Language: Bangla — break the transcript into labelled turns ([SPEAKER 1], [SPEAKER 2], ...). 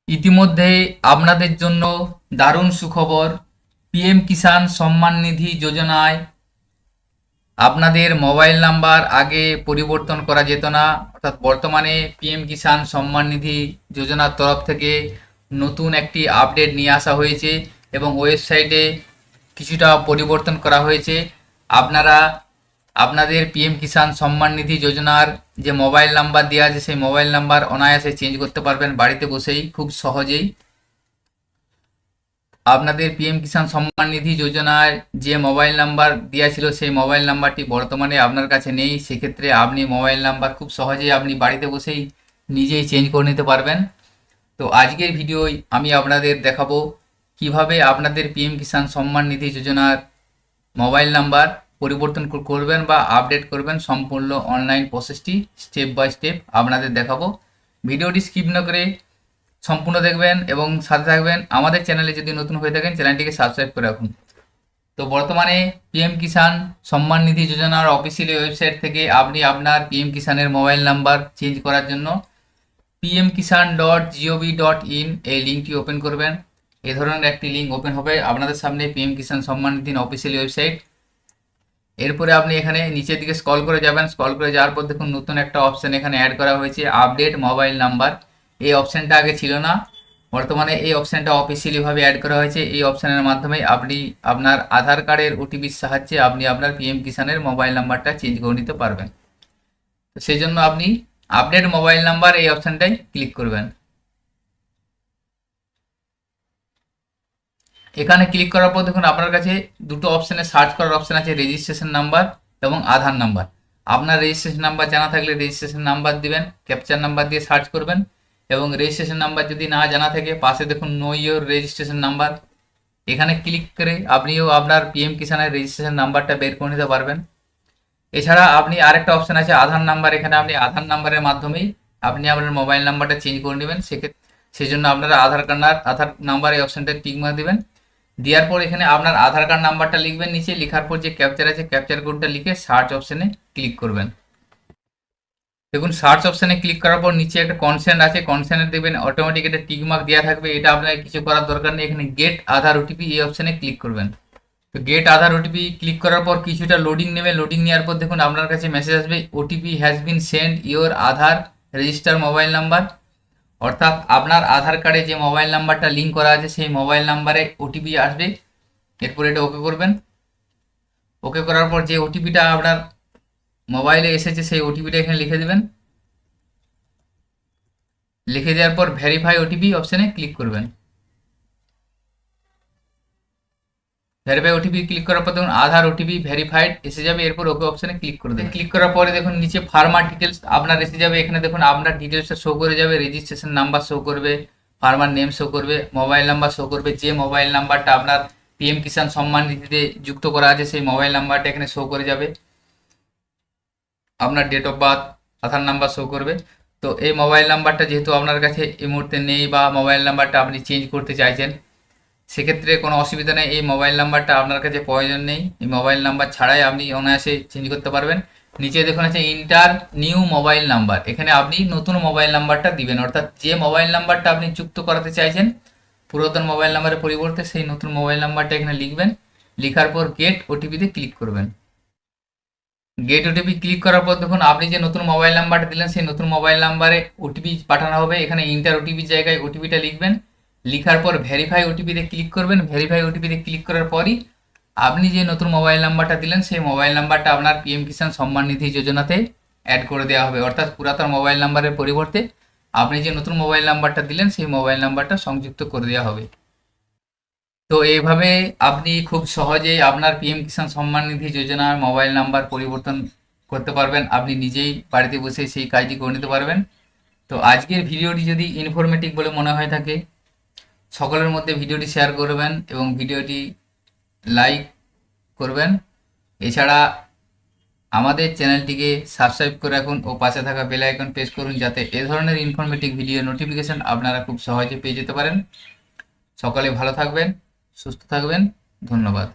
[SPEAKER 1] ইতিমধ্যেই আপনাদের জন্য দারুণ সুখবর। পিএম কিষাণ সম্মান নিধি যোজনায় আপনাদের মোবাইল নাম্বার আগে পরিবর্তন করা যেত না, অর্থাৎ বর্তমানে পিএম কিষাণ সম্মান নিধি যোজনার তরফ থেকে নতুন একটি আপডেট নিয়ে আসা হয়েছে এবং ওয়েবসাইটে কিছুটা পরিবর্তন করা হয়েছে। আপনারা আপনাদের পিএম কিষাণ সম্মান নিধি যোজনার যে মোবাইল নাম্বার দেওয়া আছে সেই মোবাইল নাম্বার অনায়াসে চেঞ্জ করতে পারবেন বাড়িতে বসেই, খুব সহজেই। আপনাদের পিএম কিষাণ সম্মান নিধি যোজনায় যে মোবাইল নাম্বার দেওয়া ছিল সেই মোবাইল নাম্বারটি বর্তমানে আপনার কাছে নেই, সেক্ষেত্রে আপনি মোবাইল নাম্বার খুব সহজেই আপনি বাড়িতে বসেই নিজেই চেঞ্জ করে নিতে পারবেন। তো আজকের ভিডিওয় আমি আপনাদের দেখাবো কিভাবে আপনাদের পিএম কিষাণ সম্মান নিধি যোজনার মোবাইল নাম্বার পরিবর্তন করবেন বা আপডেট করবেন। সম্পূর্ণ অনলাইন প্রসেসটি স্টেপ বাই স্টেপ আপনাদের দেখাবো। ভিডিওটি স্কিপ না করে সম্পূর্ণ দেখবেন এবং সাথে থাকবেন। আমাদের চ্যানেলে যদি নতুন হয়ে থাকেন চ্যানেলটিকে সাবস্ক্রাইব করে রাখুন। তো বর্তমানে পিএম কিষাণ সম্মান নিধি যোজনার অফিসিয়াল ওয়েবসাইট থেকে আপনি আপনার পিএম কিষাণের মোবাইল নাম্বার চেঞ্জ করার জন্য pmkisan.gov.in এই লিঙ্কটি ওপেন করবেন। এ ধরনের একটি লিঙ্ক ওপেন হবে আপনাদের সামনে, PM Kisan Samman নিধির official website. এরপরে আপনি এখানে নিচের দিকে স্ক্রল করে যাবেন। স্ক্রল করে যাওয়ার পর দেখুন নতুন একটা অপশান এখানে অ্যাড করা হয়েছে, আপডেট মোবাইল নাম্বার। এই অপশানটা আগে ছিল না, বর্তমানে এই অপশানটা অফিসিয়ালিভাবে অ্যাড করা হয়েছে। এই অপশানের মাধ্যমে আপনি আপনার আধার কার্ডের ওটিপির সাহায্যে আপনি আপনার পিএম কিষাণের মোবাইল নাম্বারটা চেঞ্জ করে নিতে পারবেন। তো সেই জন্য আপনি আপডেট মোবাইল নাম্বার এই অপশানটাই ক্লিক করবেন। এখানে ক্লিক করার পর দেখুন আপনার কাছে দুটো অপশানে সার্চ করার অপশান আছে, রেজিস্ট্রেশন নাম্বার এবং আধার নাম্বার। আপনার রেজিস্ট্রেশন নাম্বার জানা থাকলে রেজিস্ট্রেশন নাম্বার দিবেন, ক্যাপচার নাম্বার দিয়ে সার্চ করবেন। এবং রেজিস্ট্রেশন নাম্বার যদি না জানা থাকে পাশে দেখুন নো ইয়োর রেজিস্ট্রেশন নাম্বার, এখানে ক্লিক করে আপনিও আপনার পিএম কিষাণের রেজিস্ট্রেশন নাম্বারটা বের করে নিতে পারবেন। এছাড়া আপনি আরেকটা অপশান আছে আধার নাম্বার, এখানে আপনি আধার নাম্বারের মাধ্যমেই আপনি আপনার মোবাইল নাম্বারটা চেঞ্জ করে নেবেন। সেক্ষেত্রে সেই জন্য আপনারা আধার নাম্বার এই অপশানটা টিক মার্ক দেবেন। দেওয়ার পর এখানে আপনার আধার কার্ড নাম্বারটা লিখবেন, নিচে লেখার পর যে ক্যাপচার আছে ক্যাপচার কোডটা লিখে সার্চ অপশানে ক্লিক করবেন। দেখুন সার্চ অপশানে ক্লিক করার পর নিচে একটা কনসেন্ট আছে, কনসেন্টে দেখবেন অটোমেটিক একটা টিক মার্ক দেওয়া থাকবে, এটা আপনার কিছু করার দরকার নেই। এখানে গেট আধার ওটিপি এই অপশানে ক্লিক করবেন। তো গেট আধার ওটিপি ক্লিক করার পর কিছুটা লোডিং নেবে। লোডিং নেওয়ার পর দেখুন আপনার কাছে মেসেজ আসবে OTP has been send your Aadhaar register mobile number, অর্থাৎ আপনার আধার কার্ডে যে মোবাইল নাম্বারটা লিঙ্ক করা আছে সেই মোবাইল নাম্বারে ওটিপি আসবে। এরপর এটা ওকে করবেন। ওকে করার পর যে ওটিপিটা আপনার মোবাইলে এসেছে সেই ওটিপিটা এখানে লিখে দেবেন। লিখে দেওয়ার পর ভেরিফাই ওটিপি অপশানে ক্লিক করবেন। ভেরিফাই ওটিপি ক্লিক করার পর দেখুন আধার ওটিপি ভেরিফাইড এসে যাবে। এরপর ওকে অপশানে ক্লিক করে দেবেন। ক্লিক করার পরে দেখুন নিচে ফার্মার ডিটেলস আপনার এসে যাবে। এখানে দেখুন আপনার ডিটেলসটা শো করে যাবে, রেজিস্ট্রেশন নাম্বার শো করবে, ফার্মার নেম শো করবে, মোবাইল নাম্বার শো করবে। যে মোবাইল নাম্বারটা আপনার পিএম কিষাণ সম্মান নিধিতে যুক্ত করা আছে সেই মোবাইল নাম্বারটা এখানে শো করে যাবে। আপনার date of birth, Aadhaar number show করবে। তো এই মোবাইল নাম্বারটা যেহেতু আপনার কাছে এই মুহূর্তে নেই বা মোবাইল নাম্বারটা আপনি চেঞ্জ করতে চাইছেন, সেক্ষেত্রে কোনো অসুবিধা নেই। এই মোবাইল নাম্বারটা আপনার কাছে প্রয়োজন নেই, এই মোবাইল নাম্বার ছাড়াই আপনি অনায়াসে চেঞ্জ করতে পারবেন। নিচে দেখুন আছে ইন্টার নিউ মোবাইল নাম্বার, এখানে আপনি নতুন মোবাইল নাম্বারটা দিবেন, অর্থাৎ যে মোবাইল নাম্বারটা আপনি যুক্ত করাতে চাইছেন পুরাতন মোবাইল নাম্বারের পরিবর্তে সেই নতুন মোবাইল নাম্বারটা এখানে লিখবেন। লিখার পর গেট ওটিপিতে ক্লিক করবেন। গেট ওটিপি ক্লিক করার পর দেখুন আপনি যে নতুন মোবাইল নাম্বারটা দিলেন সেই নতুন মোবাইল নাম্বারে ওটিপি পাঠানো হবে। এখানে ইন্টার ওটিপির জায়গায় ওটিপিটা লিখবেন। লিখার পর ভেরিফাই ওটিপিতে ক্লিক করবেন। ভেরিফাই ওটিপিতে ক্লিক করার পরই আপনি যে নতুন মোবাইল নাম্বারটা দিলেন সেই মোবাইল নাম্বারটা আপনার পিএম কিষাণ সম্মান নিধি যোজনাতে অ্যাড করে দেওয়া হবে, অর্থাৎ পুরাতন মোবাইল নাম্বারের পরিবর্তে আপনি যে নতুন মোবাইল নাম্বারটা দিলেন সেই মোবাইল নাম্বারটা সংযুক্ত করে দেওয়া হবে। তো এইভাবে আপনি খুব সহজেই আপনার পিএম কিষাণ সম্মান নিধি যোজনার মোবাইল নাম্বার পরিবর্তন করতে পারবেন। আপনি নিজেই বাড়িতে বসে সেই কাজটি করে নিতে পারবেন। তো আজকের ভিডিওটি যদি ইনফরমেটিভ বলে মনে হয় থাকে সকলের মধ্যে ভিডিওটি শেয়ার করবেন এবং ভিডিওটি লাইক করবেন। এছাড়া আমাদের চ্যানেলটিকে সাবস্ক্রাইব করে রাখুন ও পাশে থাকা বেল আইকন প্রেস করুন, যাতে এ ধরনের ইনফরমেটিভ ভিডিও নোটিফিকেশন আপনারা খুব সহজে পেয়ে যেতে পারেন। সকলে ভালো থাকবেন, সুস্থ থাকবেন, ধন্যবাদ।